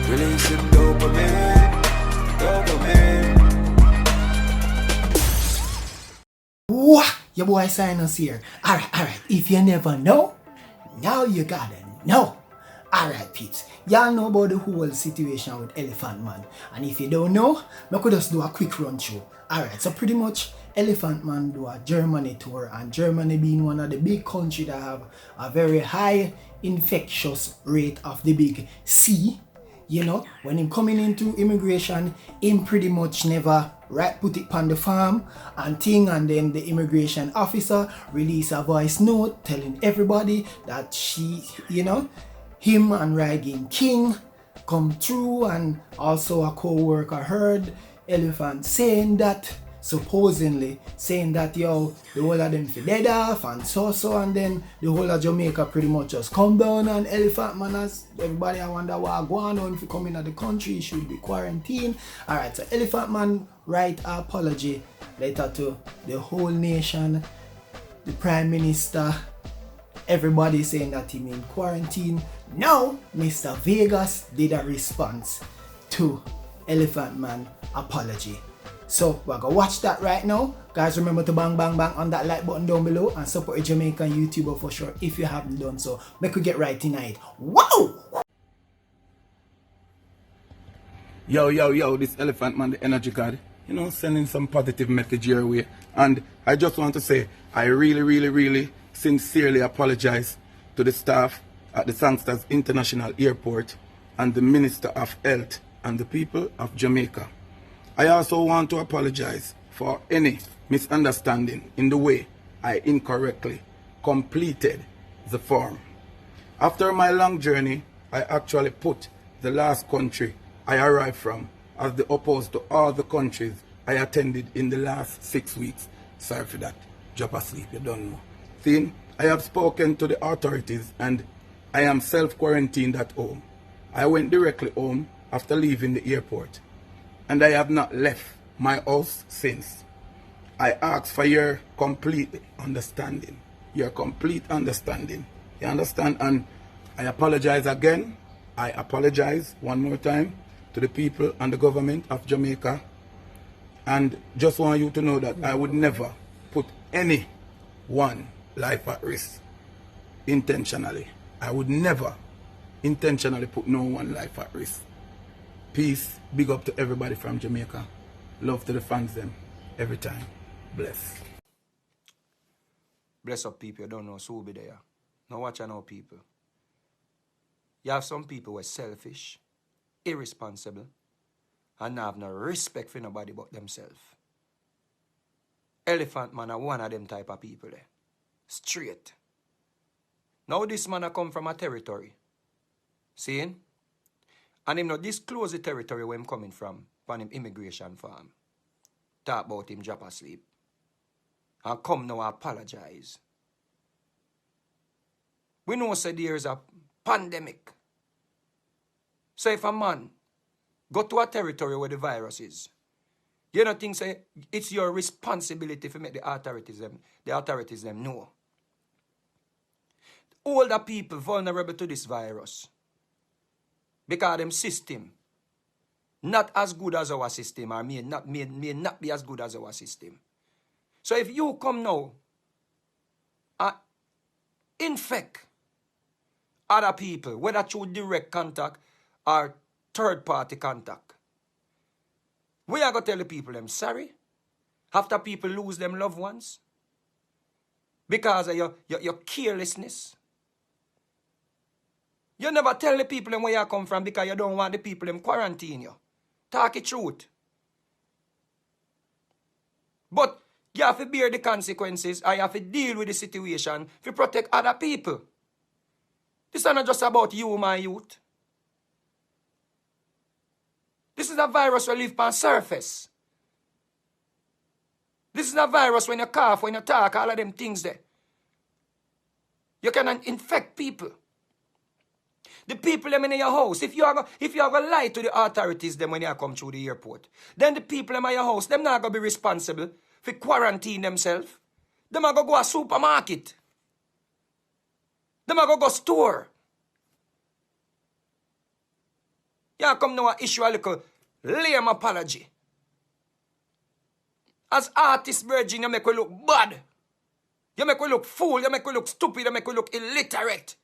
Releasing dopamine. Wah! Your boy Sinus here. Alright. If you never know, now you gotta know. Alright, peeps. Y'all know about the whole situation with Elephantman. And if you don't know, I could just do a quick run through. Alright, so pretty much Elephantman do a Germany tour, and Germany being one of the big countries that have a very high infectious rate of the big C. You know, when him coming into immigration, him pretty much never put it on the farm and thing, and then the immigration officer release a voice note telling everybody that him and Reagan King come through, and also a co-worker heard Elephant supposedly saying that the whole of them fi dead off and so, and then the whole of Jamaica pretty much just come down, and Elephantman, as everybody I wonder what going on, if you come in the country he should be quarantined. Alright, so Elephantman write an apology letter to the whole nation, the Prime Minister, everybody saying that he in quarantine. Now Mr. Vegas did a response to Elephantman apology. So we're gonna watch that right now. Guys, remember to bang on that like button down below and support a Jamaican YouTuber for sure if you haven't done so. Make we get right tonight. Wow! Yo, this Elephantman, the energy card, sending some positive message your way. And I just want to say, I really sincerely apologize to the staff at the Sangsters International Airport and the Minister of Health and the people of Jamaica. I also want to apologize for any misunderstanding in the way I incorrectly completed the form. After my long journey, I actually put the last country I arrived from as the opposed to all the countries I attended in the last 6 weeks. Sorry for that. Drop asleep, you don't know. See, I have spoken to the authorities and I am self-quarantined at home. I went directly home after leaving the airport, and I have not left my house since. I ask for your complete understanding. Your complete understanding. You understand? And I apologize again. I apologize one more time to the people and the government of Jamaica. And just want you to know that I would never put anyone's life at risk intentionally. I would never intentionally put no one's life at risk. Peace, big up to everybody from Jamaica. Love to the fans them every time. Bless. Bless up people, you don't know, so be there. Now watch out now people. You have some people who are selfish, irresponsible, and have no respect for nobody but themselves. Elephantman are one of them type of people there. Straight. Now this man a come from a territory. Seeing? And him not disclose the territory where him coming from him immigration farm. Talk about him drop asleep. And come now apologize. We know say there is a pandemic. So if a man go to a territory where the virus is, you don't think say it's your responsibility to make the authorities them know. Older people vulnerable to this virus. Because them system not as good as our system, or may not be as good as our system. So if you come now and infect other people, whether through direct contact or third-party contact, we are going to tell the people them sorry after people lose them loved ones because of your carelessness. You never tell the people them where you come from because you don't want the people them quarantine you. Talk the truth. But you have to bear the consequences, or you have to deal with the situation to protect other people. This is not just about you, my youth. This is a virus that lives on surface. This is a virus when you cough, when you talk, all of them things there. You can infect people. The people them in your house, if you are going to lie to the authorities them when you come through the airport, then the people in your house, them not going to be responsible for quarantine themselves. Them are going to go to a supermarket. Them a go store. You come now and issue a little lame apology. As artist, Virgin, you make we look bad. You make we look fool. You make we look stupid. You make we look illiterate.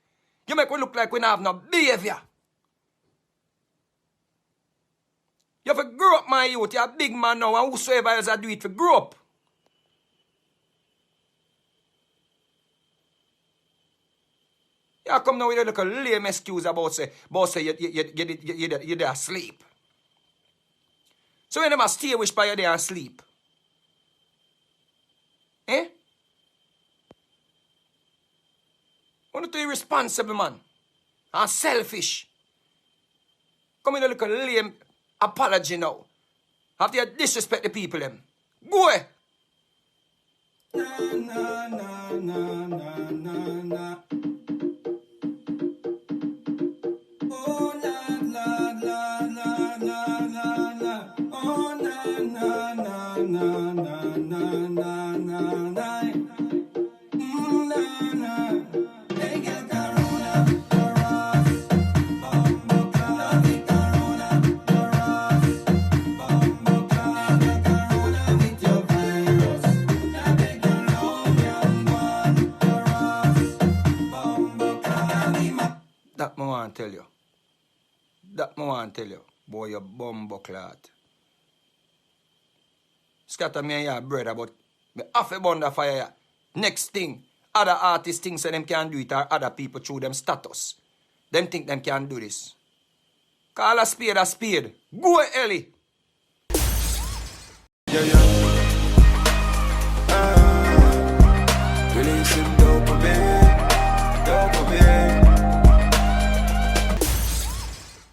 You make we look like we don't have no behavior. You have to grow up, my youth. You're a big man now, and whosoever else do it, to grow up. You come now with a little lame excuse about say you're there asleep. So you never stay wish by you there asleep. Eh? Want to be irresponsible, man. And selfish. Come in a little lame apology now. After you disrespect the people, them. Gweh! Na, na, na, na, na, na, na. Oh, la, la, la, la, la, la, la. Oh, na, na, na, na, na, na, na, na, na. Na, na. Hey, get Corona, Ross. Bumbo Club, Corona, Ross. Bumbo Club, Corona with your virus. Now they can love young one, Ross. Bumbo Club. That I want to tell you. That I want to tell you. Boy, you bumbo clot. Scatter me and your brother, but me half a bund of fire. Next thing, other artists think say them can do it, or other people through them status. Them think them can do this. Call a spade a spade. Go, Ellie. Release him dopamine.